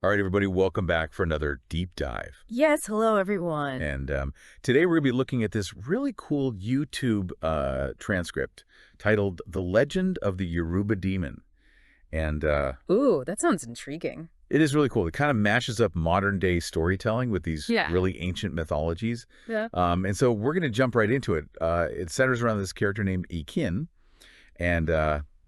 All right, everybody, welcome back for another deep dive. Yes, hello everyone. And today we're going to be looking at this really cool YouTube transcript titled The Legend of the Yoruba Demon. And Ooh, that sounds intriguing. it is really cool. It kind of mashes up modern day storytelling with these Yeah. really ancient mythologies. Yeah. And so we're going to jump right into it. It centers around this character named Ikin. And,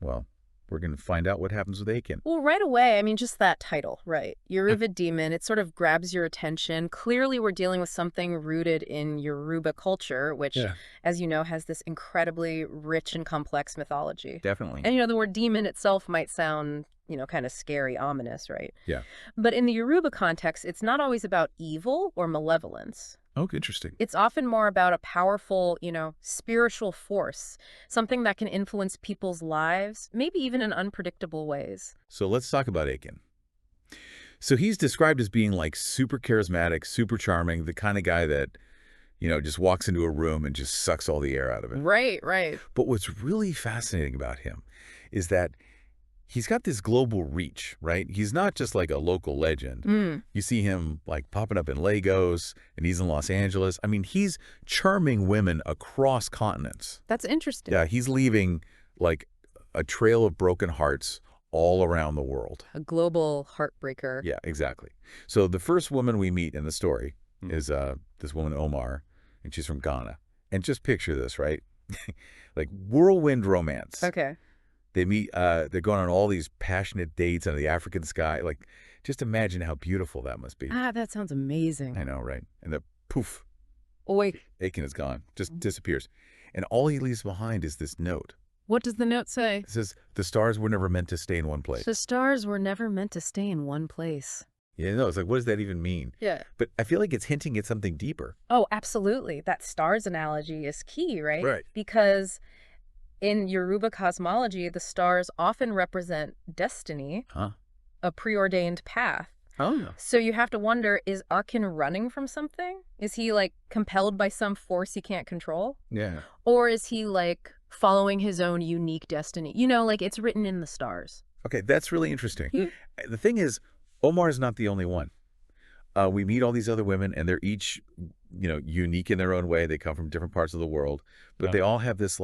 well, we're going to find out what happens with Akin. Well, right away, I mean, just that title, right? Yoruba Demon, it sort of grabs your attention. Clearly, we're dealing with something rooted in Yoruba culture, which, Yeah, as you know, has this incredibly rich and complex mythology. definitely. And, the word demon itself might sound, kind of scary, ominous, right? Yeah. But in the Yoruba context, it's not always about evil or malevolence. Oh, interesting. It's often more about a powerful, spiritual force, something that can influence people's lives, maybe even in unpredictable ways. So let's talk about Akin. So he's described as being like super charismatic, super charming, the kind of guy that, just walks into a room and just sucks all the air out of it. Right, right. But what's really fascinating about him is that he's got this global reach, right? He's not just like a local legend. Mm, You see him like popping up in Lagos and he's in Los Angeles. I mean, he's charming women across continents. that's interesting. Yeah, he's leaving like a trail of broken hearts all around the world. A global heartbreaker. Yeah, exactly. So the first woman we meet in the story is this woman, Omar, and she's from Ghana. And just picture this, right? Like whirlwind romance. Okay. They meet, they're going on all these passionate dates under the African sky. Like, just imagine how beautiful that must be. Ah, that sounds amazing. I know, right? And the poof, Oh, wait, Aiken is gone, just disappears. And all he leaves behind is this note. what does the note say? It says, the stars were never meant to stay in one place. The stars were never meant to stay in one place. Yeah, no, it's like, what does that even mean? Yeah. But I feel like it's hinting at something deeper. Oh, absolutely. That stars analogy is key, right? Right. Because in Yoruba cosmology, the stars often represent destiny, Huh? a preordained path. Oh. So you have to wonder, is Akin running from something? Is he like compelled by some force he can't control? Yeah. Or is he like following his own unique destiny? Like it's written in the stars. Okay, that's really interesting. Hmm. The thing is, Omar is not the only one. We meet all these other women, and they're each, unique in their own way. They come from different parts of the world, but they all have this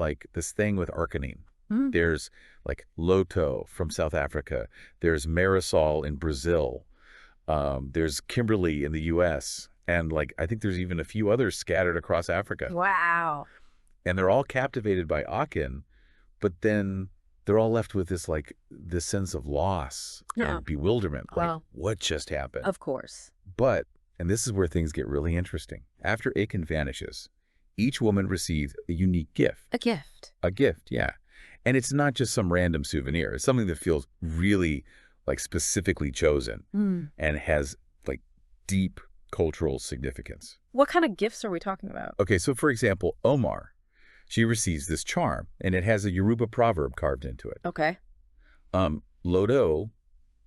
thing with Arcanine. Hmm. There's like Loto from South Africa. There's Marisol in Brazil. There's Kimberly in the U.S. And like I think there's even a few others scattered across Africa. Wow. And they're all captivated by Akin, but then they're all left with this sense of loss Yeah. and bewilderment. Like, Well, what just happened? of course. But, and this is where things get really interesting, after Akin vanishes, each woman receives a unique gift. A gift. A gift, yeah. And it's not just some random souvenir. It's something that feels really like specifically chosen Hmm. and has like deep cultural significance. What kind of gifts are we talking about? Okay, so for example, Omar, she receives this charm, and it has a Yoruba proverb carved into it. Okay. Lodo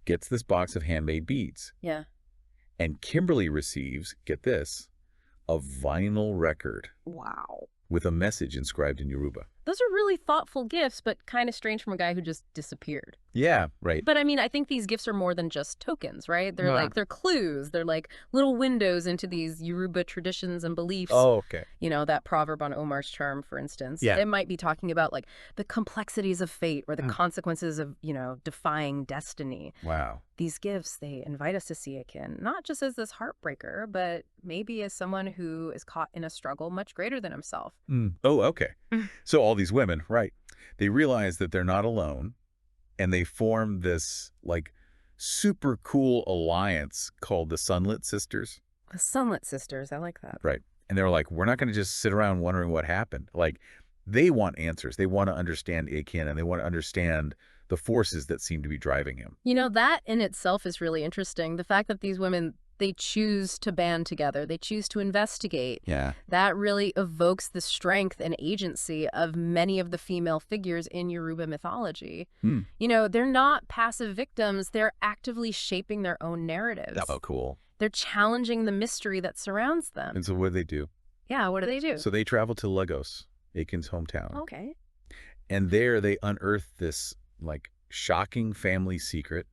gets this box of handmade beads, Yeah. and Kimberly receives, get this, a vinyl record Wow. with a message inscribed in Yoruba. Those are really thoughtful gifts, but kind of strange from a guy who just disappeared. Yeah, right. But I mean, I think these gifts are more than just tokens, right? They're Yeah. they're clues. They're like little windows into these Yoruba traditions and beliefs. Oh, okay. That proverb on Omar's charm, for instance. Yeah. It might be talking about like the complexities of fate or the Mm. consequences of, defying destiny. Wow. These gifts, they invite us to see Akin, not just as this heartbreaker, but maybe as someone who is caught in a struggle much greater than himself. Oh, okay. Mm. So all these women, right, they realize that they're not alone, and they form this like super cool alliance called the Sunlit Sisters. The Sunlit Sisters, I like that. Right. And they're like, we're not going to just sit around wondering what happened. Like, they want answers. They want to understand Akin, and they want to understand the forces that seem to be driving him. That in itself is really interesting. The fact that these women, they choose to band together, they choose to investigate. Yeah. That really evokes the strength and agency of many of the female figures in Yoruba mythology. Hmm. They're not passive victims. They're actively shaping their own narratives. Oh, cool. They're challenging the mystery that surrounds them. And so what do they do? Yeah, what do they do? So they travel to Lagos, Akin's hometown. Okay. And there they unearth this like shocking family secret.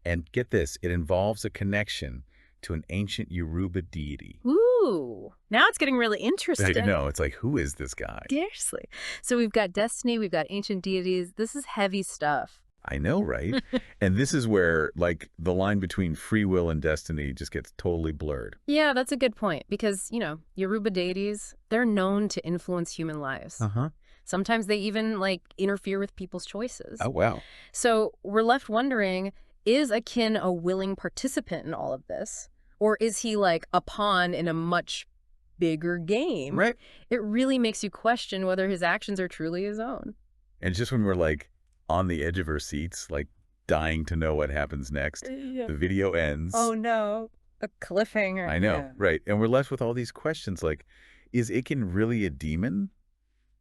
And get this, it involves a connection to an ancient Yoruba deity. Ooh, now it's getting really I interesting. know, it's like, who is this guy? Seriously. So we've got destiny, we've got ancient deities. This is heavy stuff. I know, right? And this is where, like, the line between free will and destiny just gets totally blurred. Yeah, that's a good point because, Yoruba deities, they're known to influence human lives. Uh-huh. Sometimes they even, interfere with people's choices. Oh, wow. So we're left wondering, is Akin a willing participant in all of this? Or is he like a pawn in a much bigger game? Right. It really makes you question whether his actions are truly his own. And just when we're, like, on the edge of our seats, like, dying to know what happens next, Yeah. the video ends. Oh, no. A cliffhanger. I know, Yeah. right. And we're left with all these questions like, is Ikin really a demon?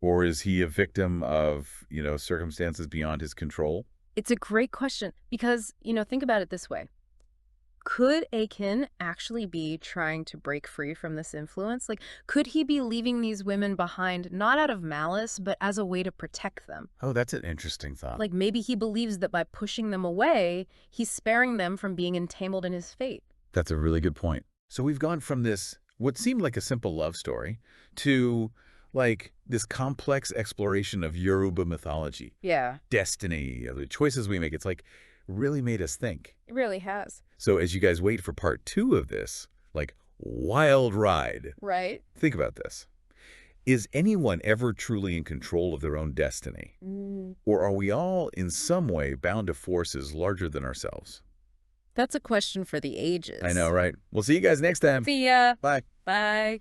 Or is he a victim of, circumstances beyond his control? It's a great question because, think about it this way. Could Akin actually be trying to break free from this influence? Like, could he be leaving these women behind not out of malice, but as a way to protect them? Oh, that's an interesting thought. Like, maybe he believes that by pushing them away, he's sparing them from being entangled in his fate. That's a really good point. So we've gone from this, what seemed like a simple love story, to, like, this complex exploration of Yoruba mythology, Yeah, destiny, the choices we make. It's like really made us think. it really has. So as you guys wait for part 2 of this, like, wild ride, Right? think about this. Is anyone ever truly in control of their own destiny? Or are we all in some way bound to forces larger than ourselves? That's a question for the ages. I know, right? We'll see you guys next time. See ya. Bye. Bye.